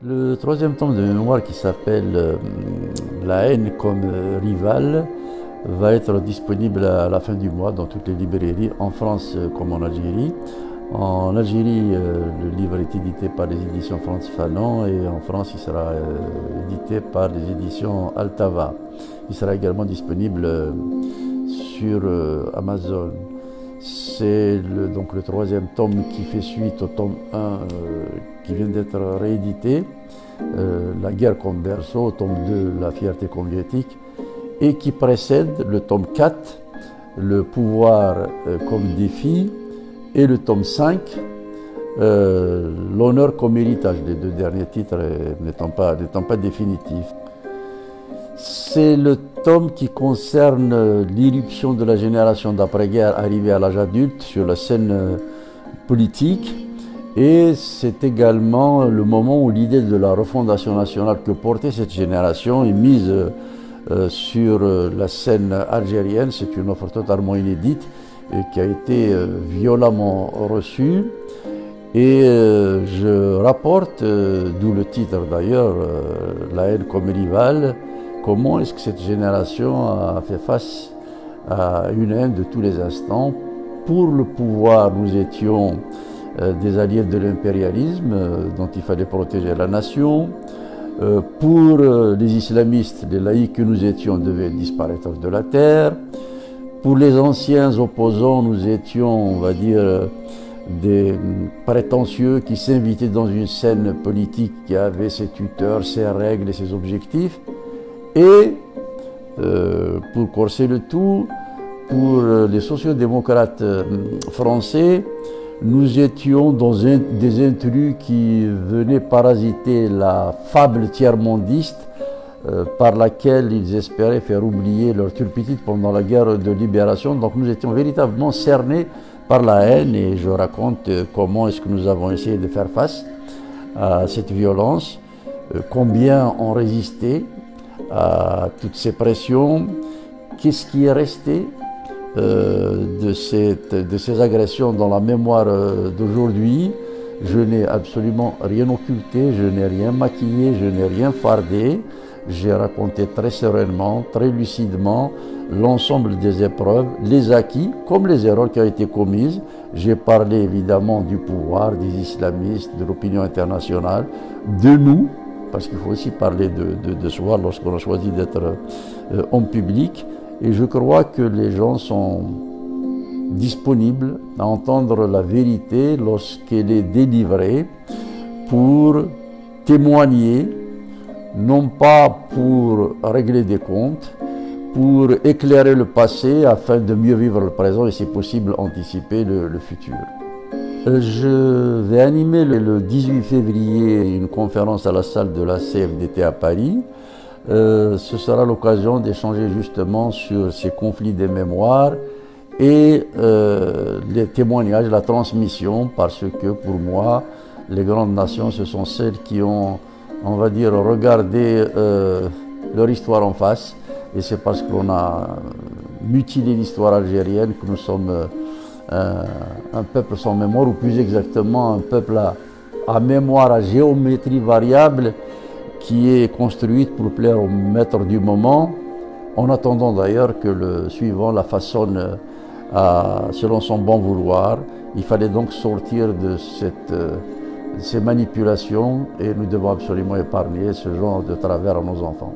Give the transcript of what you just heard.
Le troisième tome de mémoire qui s'appelle La haine comme rivale va être disponible à la fin du mois dans toutes les librairies, en France comme en Algérie. En Algérie, le livre est édité par les éditions Frantz Fanon et en France, il sera édité par les éditions Altava. Il sera également disponible sur Amazon. C'est donc le troisième tome qui fait suite au tome 1 qui vient d'être réédité, La guerre comme berceau, au tome 2, La fierté conviétique, et qui précède le tome 4, Le pouvoir comme défi, et le tome 5, L'honneur comme héritage, les deux derniers titres n'étant pas définitifs. C'est le tome qui concerne l'irruption de la génération d'après-guerre arrivée à l'âge adulte sur la scène politique, et c'est également le moment où l'idée de la refondation nationale que portait cette génération est mise sur la scène algérienne. C'est une offre totalement inédite et qui a été violemment reçue. Et je rapporte, d'où le titre d'ailleurs, La haine comme rivale, comment est-ce que cette génération a fait face à une haine de tous les instants. Pour le pouvoir, nous étions des alliés de l'impérialisme dont il fallait protéger la nation. Pour les islamistes, les laïcs que nous étions devaient disparaître de la terre. Pour les anciens opposants, nous étions, on va dire, des prétentieux qui s'invitaient dans une scène politique qui avait ses tuteurs, ses règles et ses objectifs. Et pour corser le tout, pour les sociodémocrates français, nous étions dans des intrus qui venaient parasiter la fable tiers-mondiste par laquelle ils espéraient faire oublier leur turpitude pendant la guerre de libération. Donc nous étions véritablement cernés par la haine, et je raconte comment est-ce que nous avons essayé de faire face à cette violence, combien on résistait à toutes ces pressions, qu'est-ce qui est resté de ces agressions dans la mémoire d'aujourd'hui. Je n'ai absolument rien occulté, je n'ai rien maquillé, je n'ai rien fardé. J'ai raconté très sereinement, très lucidement l'ensemble des épreuves, les acquis comme les erreurs qui ont été commises. J'ai parlé évidemment du pouvoir, des islamistes, de l'opinion internationale, de nous, parce qu'il faut aussi parler de soi lorsqu'on a choisi d'être homme public. Et je crois que les gens sont disponibles à entendre la vérité lorsqu'elle est délivrée, pour témoigner, non pas pour régler des comptes, pour éclairer le passé afin de mieux vivre le présent et, si possible, anticiper le futur. Je vais animer le 18 février une conférence à la salle de la CFDT à Paris. Ce sera l'occasion d'échanger justement sur ces conflits des mémoires et les témoignages, la transmission, parce que pour moi, les grandes nations, ce sont celles qui ont, on va dire, regardé leur histoire en face, et c'est parce qu'on a mutilé l'histoire algérienne que nous sommes un peuple sans mémoire, ou plus exactement un peuple à mémoire à géométrie variable, qui est construite pour plaire au maître du moment, en attendant d'ailleurs que le suivant la façonne selon son bon vouloir. Il fallait donc sortir de ces manipulations, et nous devons absolument épargner ce genre de travers à nos enfants.